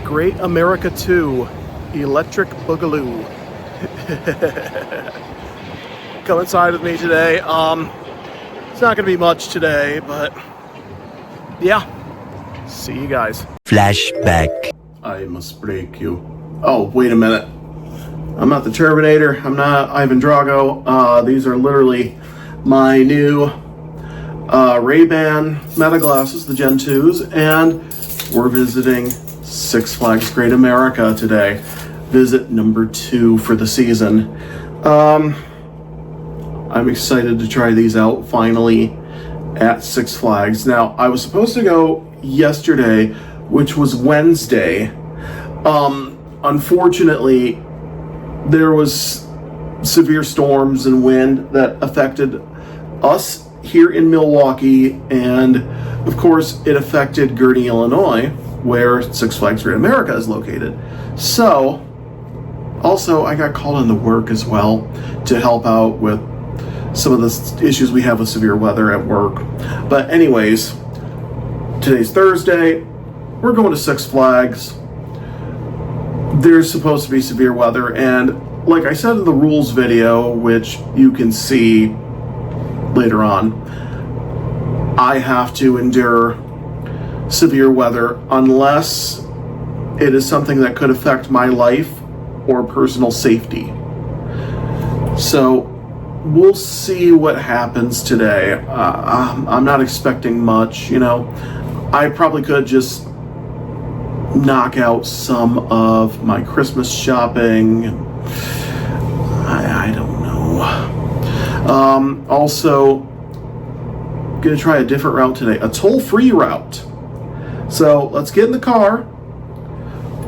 Great America 2 Electric Boogaloo. Come inside with me today. It's not gonna be much today, but yeah. See you guys. Flashback. I must break you. Oh, wait a minute. I'm not the Terminator. I'm not Ivan Drago. These are literally my new Ray-Ban Meta glasses, the Gen 2s, and we're visiting Six Flags Great America today. Visit number 2 for the season. I'm excited to try these out finally at Six Flags. Now, I was supposed to go yesterday, which was Wednesday. Unfortunately, there was severe storms and wind that affected us here in Milwaukee, and of course it affected Gurnee, Illinois, where Six Flags Great America is located. So, also I got called into work as well to help out with some of the issues we have with severe weather at work. But anyways, today's Thursday, we're going to Six Flags. There's supposed to be severe weather, and like I said in the rules video, which you can see later on, I have to endure severe weather unless it is something that could affect my life or personal safety. So we'll see what happens today. I'm not expecting much, you know. I probably could just knock out some of my Christmas shopping. I don't know. Also, gonna try a different route today, a toll-free route. So let's get in the car,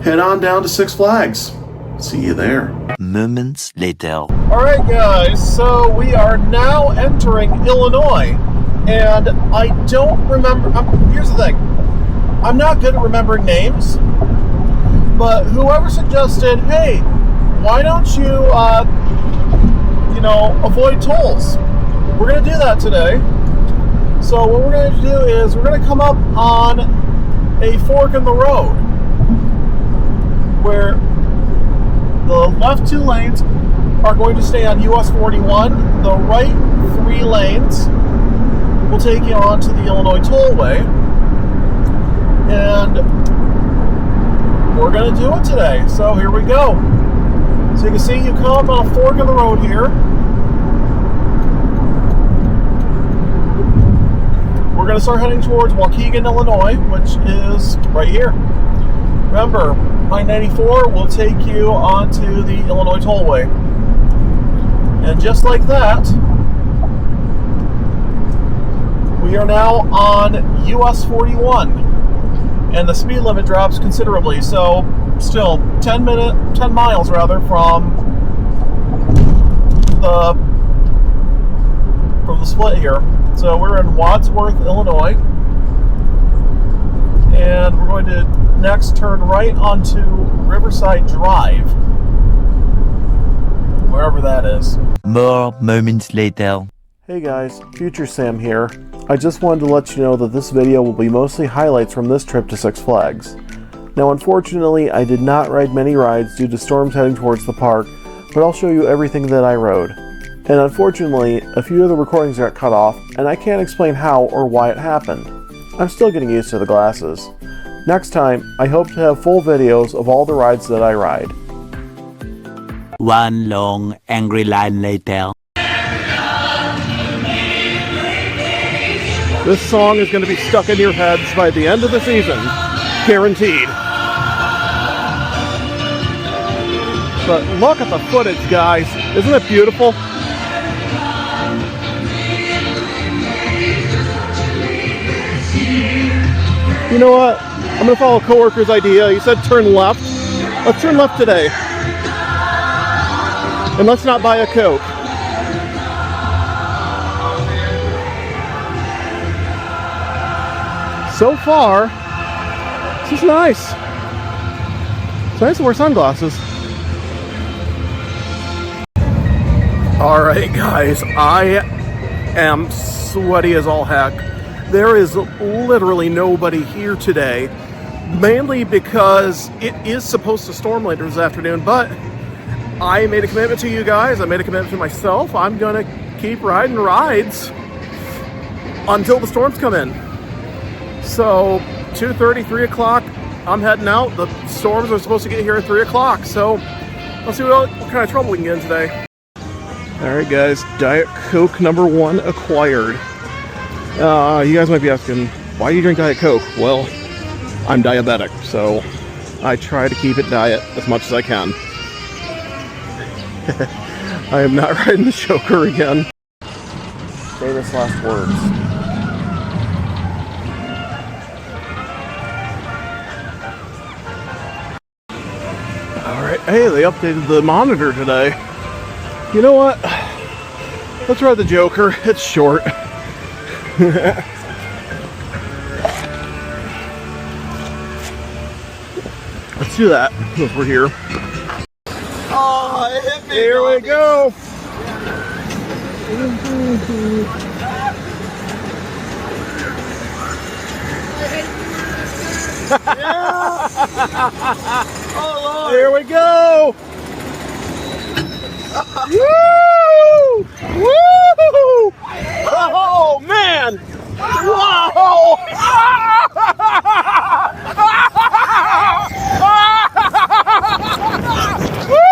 head on down to Six Flags. See you there. Moments later. All right, guys, so we are now entering Illinois, and I don't remember. Here's the thing. I'm not good at remembering names, but whoever suggested, hey, why don't you, avoid tolls? We're going to do that today. So what we're going to do is we're going to come up on a fork in the road where the left 2 lanes are going to stay on US 41. The right 3 lanes will take you on to the Illinois Tollway. And we're going to do it today. So here we go. So you can see you come on a fork in the road here. We're going to start heading towards Waukegan, Illinois, which is right here. Remember, I-94 will take you onto the Illinois Tollway. And just like that, we are now on US 41. And the speed limit drops considerably, so still 10 miles rather from the split here. So we're in Wadsworth, Illinois, and we're going to next turn right onto Riverside Drive, wherever that is. More moments later. Hey guys, Future Sam here. I just wanted to let you know that this video will be mostly highlights from this trip to Six Flags. Now unfortunately, I did not ride many rides due to storms heading towards the park, but I'll show you everything that I rode. And unfortunately, a few of the recordings got cut off, and I can't explain how or why it happened. I'm still getting used to the glasses. Next time, I hope to have full videos of all the rides that I ride. One long angry line later. This song is going to be stuck in your heads by the end of the season. Guaranteed. But look at the footage, guys. Isn't it beautiful? You know what? I'm going to follow a coworker's idea. He said turn left. Let's turn left today. And let's not buy a Coke. So far, this is nice. It's nice to wear sunglasses. Alright guys, I am sweaty as all heck. There is literally nobody here today. mainly because it is supposed to storm later this afternoon, but I made a commitment to you guys. I made a commitment to myself. I'm gonna keep riding rides until the storms come in. So 2:30, 3 o'clock, I'm heading out. The storms are supposed to get here at 3 o'clock. So let's see what kind of trouble we can get in today. All right, guys, Diet Coke number 1 acquired. You guys might be asking, why do you drink Diet Coke? Well, I'm diabetic, so I try to keep it diet as much as I can. I am not riding the choker again. Famous last words. Alright, hey, they updated the monitor today. You know what? Let's ride the Joker. It's short. Let's do that since we're here. Oh, it hit me. Here we go. Oh, Lord. Here we go. Woo! Woo! Oh man! Wow! Woo!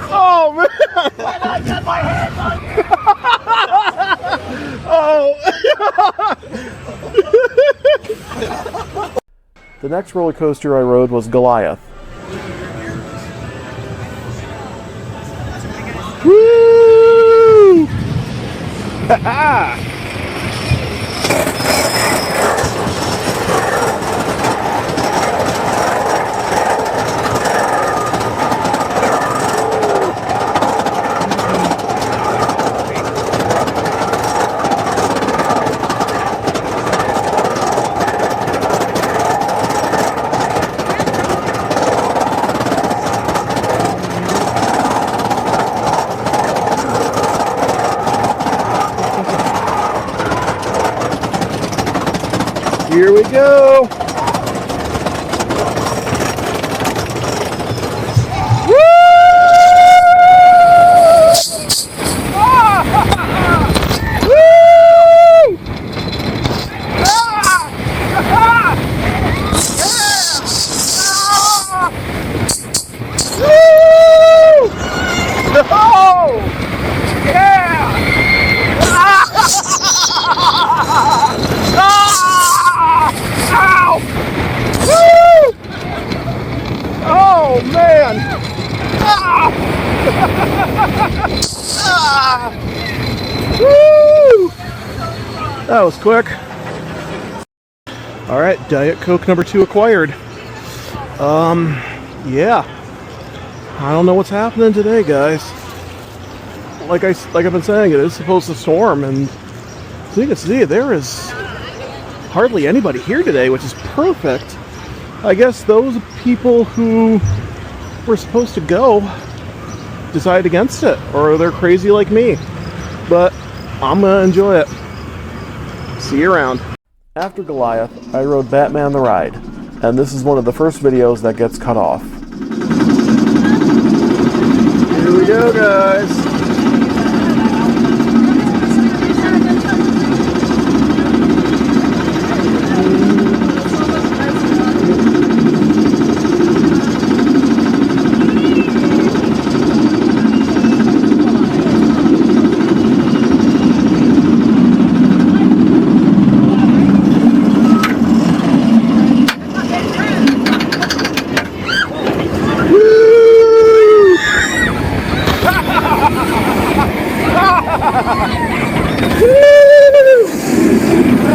Oh man! I got my hands on you. Oh! The next roller coaster I rode was Goliath. Woo! Ha-ha! Here we go. Woo! Woo! Oh! Yeah! Ow! Woo! Oh man! Ah! Ah! Woo! That was quick. All right, Diet Coke number 2 acquired. Yeah. I don't know what's happening today, guys. Like I've been saying, it is supposed to storm, and so you can see there is hardly anybody here today, which is perfect. I guess those people who were supposed to go decided against it, or they're crazy like me. But I'm gonna enjoy it. See you around. After Goliath, I rode Batman the Ride, and this is one of the first videos that gets cut off. Here we go, guys.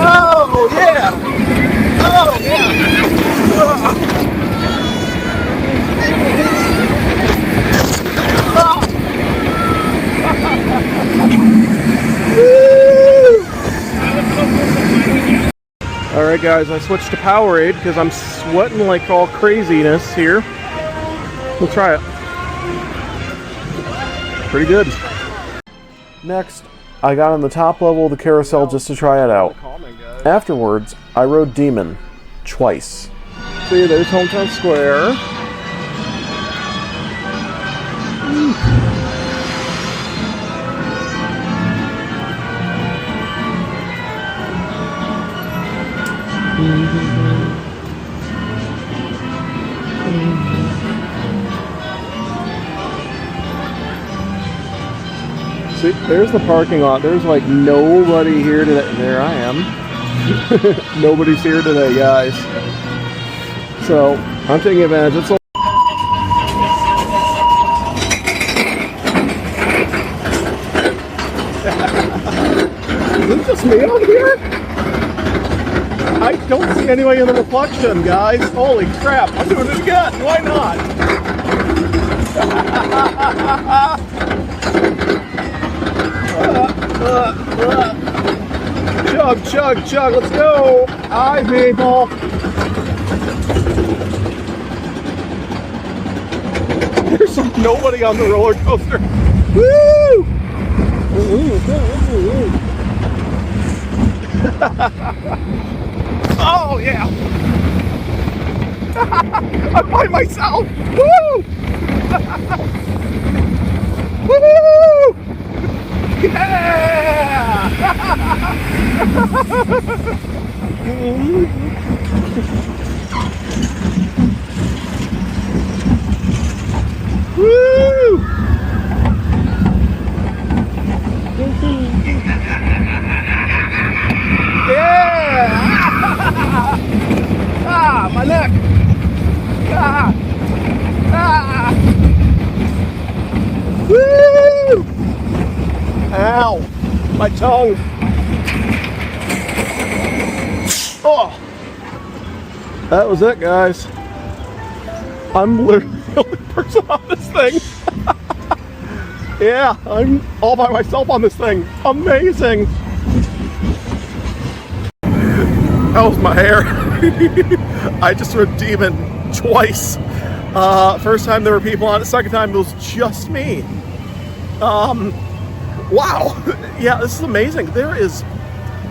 Oh yeah! Oh yeah! Alright guys, I switched to Powerade because I'm sweating like all craziness here. We'll try it. Pretty good. Next, I got on the top level of the carousel just to try it out. Afterwards, I rode Demon twice. See, there's Hometown Square. See, there's the parking lot. There's like nobody here today. There I am. Nobody's here today, guys. So I'm taking advantage. It's Is it just me out here? I don't see anybody in the reflection, guys. Holy crap, I'm doing it again. Why not? Chug, chug, chug, let's go. Hi, people. There's nobody on the roller coaster. Woo! Oh, yeah. I'm by myself. Woo! Woo! Yeah! Woo! Yeah! Ah, my neck! Ah! Ah! Woo! Ow! My tongue! Oh! That was it, guys. I'm literally the only person on this thing. Yeah, I'm all by myself on this thing. Amazing! That was my hair. I just rode Demon twice. First time there were people on it. Second time it was just me. Wow. Yeah, this is amazing. There is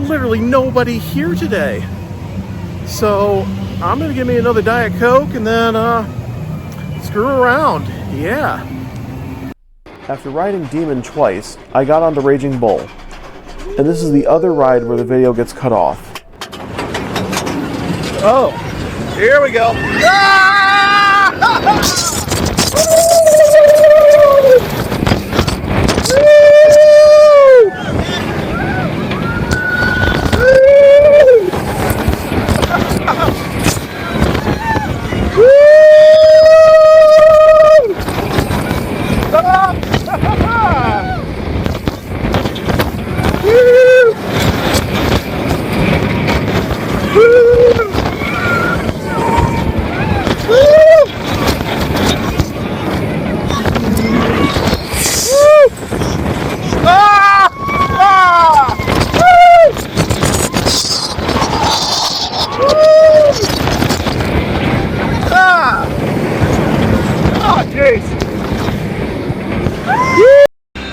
literally nobody here today. So I'm gonna give me another Diet Coke and then screw around. Yeah. After riding Demon twice, I got onto Raging Bull. And this is the other ride where the video gets cut off. Oh, here we go.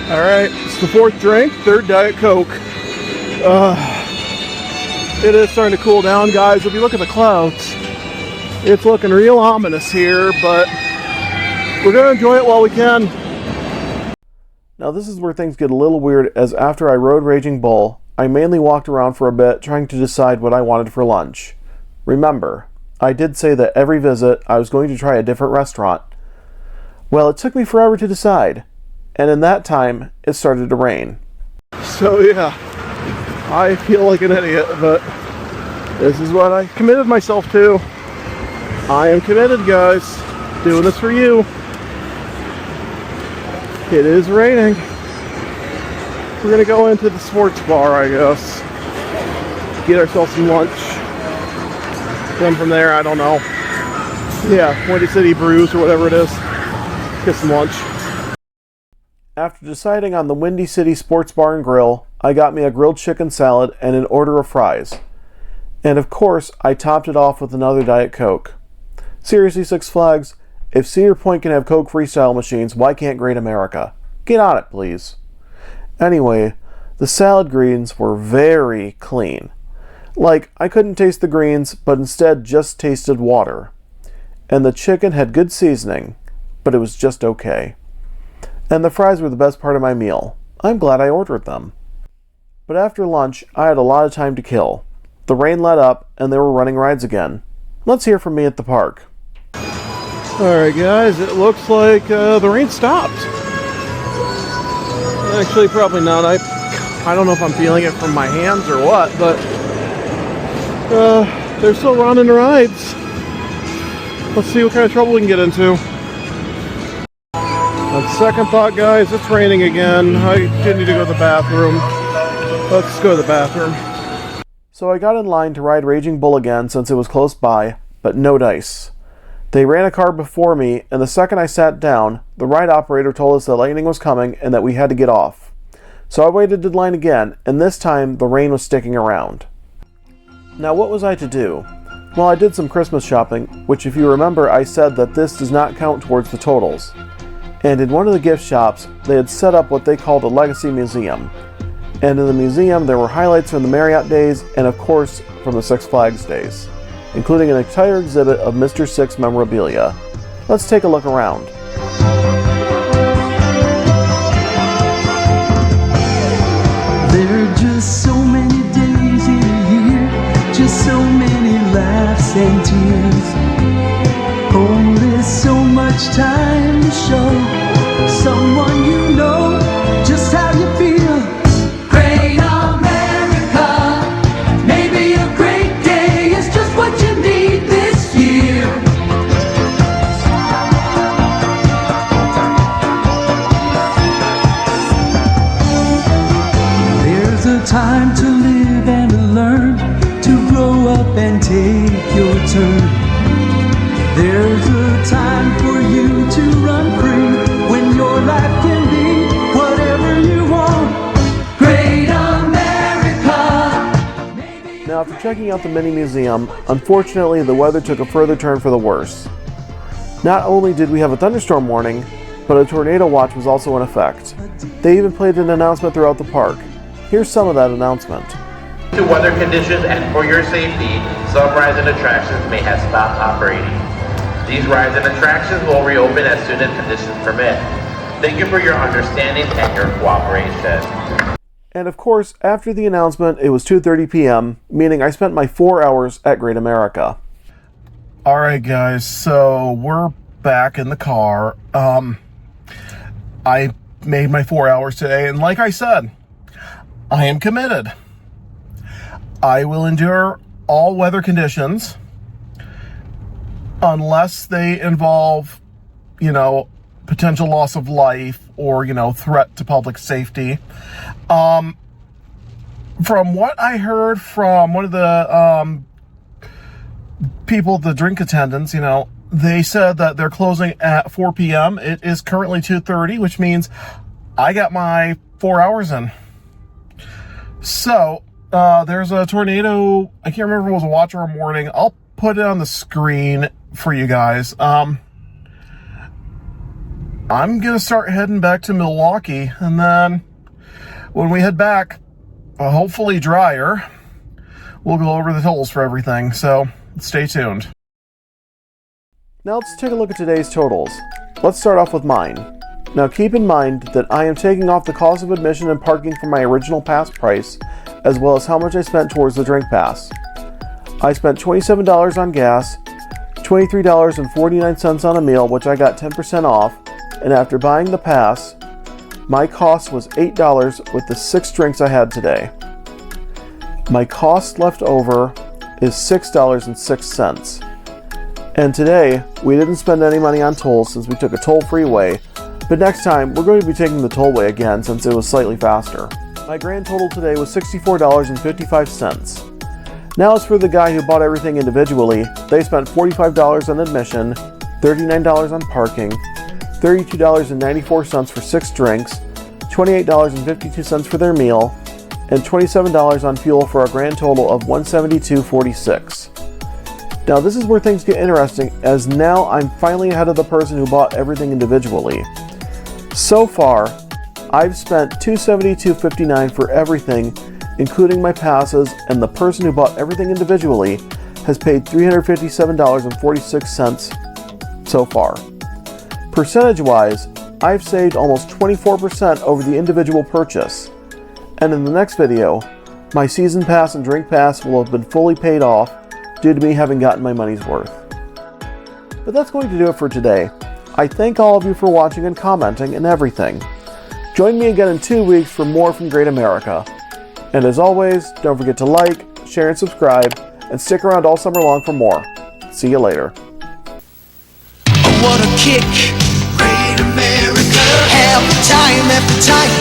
Alright, it's the fourth drink, third Diet Coke. It is starting to cool down, guys. If you look at the clouds, it's looking real ominous here, but we're going to enjoy it while we can. Now this is where things get a little weird, as after I rode Raging Bull, I mainly walked around for a bit trying to decide what I wanted for lunch. Remember, I did say that every visit I was going to try a different restaurant. Well, it took me forever to decide. And in that time, it started to rain. So yeah, I feel like an idiot, but this is what I committed myself to. I am committed, guys. Doing this for you. It is raining. We're gonna go into the sports bar, I guess. Get ourselves some lunch. Then from there, I don't know. Yeah, Windy City Brews or whatever it is. Get some lunch. After deciding on the Windy City Sports Bar and Grill, I got me a grilled chicken salad and an order of fries. And of course, I topped it off with another Diet Coke. Seriously, Six Flags, if Cedar Point can have Coke freestyle machines, why can't Great America? Get on it, please. Anyway, The salad greens were very clean. Like, I couldn't taste the greens, but instead just tasted water. And the chicken had good seasoning, but it was just okay. And the fries were the best part of my meal. I'm glad I ordered them. But after lunch, I had a lot of time to kill. The rain let up, and they were running rides again. Let's hear from me at the park. Alright guys, it looks like the rain stopped. Actually, probably not. I don't know if I'm feeling it from my hands or what, but they're still running rides. Let's see what kind of trouble we can get into. On second thought, guys, it's raining again. I do need to go to the bathroom. Let's go to the bathroom. So I got in line to ride Raging Bull again since it was close by, but no dice. They ran a car before me, and the second I sat down, the ride operator told us that lightning was coming and that we had to get off. So I waited in line again, and this time the rain was sticking around. Now what was I to do? Well, I did some Christmas shopping, which if you remember I said that this does not count towards the totals. And in one of the gift shops, they had set up what they called a legacy museum. And in the museum there were highlights from the Marriott days and of course from the Six Flags days, including an entire exhibit of Mr. Six memorabilia. Let's take a look around. There are just so many days in a year, just so many laughs and tears. Only so much time to show someone you know just how you feel. Great America, maybe a great day is just what you need this year. There's a time to live and to learn, to grow up and take your turn. There's a time for you to run free when your life can be whatever you want. Great America. Now after checking out the mini museum, unfortunately the weather took a further turn for the worse. Not only did we have a thunderstorm warning, but a tornado watch was also in effect. They even played an announcement throughout the park. Here's some of that announcement. Due to weather conditions and for your safety, some rides and attractions may have stopped operating. These rides and attractions will reopen as soon as conditions permit. Thank you for your understanding and your cooperation. And of course, after the announcement, it was 2:30 p.m., meaning I spent my 4 hours at Great America. Alright guys, so we're back in the car. I made my 4 hours today, and like I said, I am committed. I will endure all weather conditions unless they involve, potential loss of life or, threat to public safety. From what I heard from one of the people, the drink attendants, they said that they're closing at 4 p.m. It is currently 2:30, which means I got my 4 hours in. So, there's a tornado. I can't remember if it was a watch or a warning. I'll put it on the screen for you guys. I'm gonna start heading back to Milwaukee, and then when we head back, hopefully drier, we'll go over the totals for everything, so stay tuned. Now let's take a look at today's totals. Let's start off with mine. Now keep in mind that I am taking off the cost of admission and parking from my original pass price, as well as how much I spent towards the drink pass. I spent $27 on gas, $23.49 on a meal, which I got 10% off, and after buying the pass, my cost was $8 with the 6 drinks I had today. My cost left over is $6.06. And today, we didn't spend any money on tolls since we took a toll-free way, but next time, we're going to be taking the tollway again since it was slightly faster. My grand total today was $64.55. Now as for the guy who bought everything individually, they spent $45 on admission, $39 on parking, $32.94 for 6 drinks, $28.52 for their meal, and $27 on fuel for a grand total of $172.46. Now this is where things get interesting, as now I'm finally ahead of the person who bought everything individually. So far, I've spent $272.59 for everything, including my passes, and the person who bought everything individually has paid $357.46 so far. Percentage-wise, I've saved almost 24% over the individual purchase. And in the next video, my season pass and drink pass will have been fully paid off due to me having gotten my money's worth. But that's going to do it for today. I thank all of you for watching and commenting and everything. Join me again in 2 weeks for more from Great America. And as always, don't forget to like, share, and subscribe, and stick around all summer long for more. See you later. What a kick, Great America. Half the time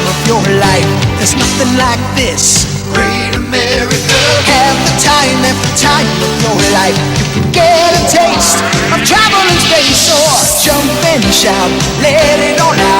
of your life, there's nothing like this, Great America. Half the time of your life, you can get a taste of travel in space, or jump and shout, let it all out.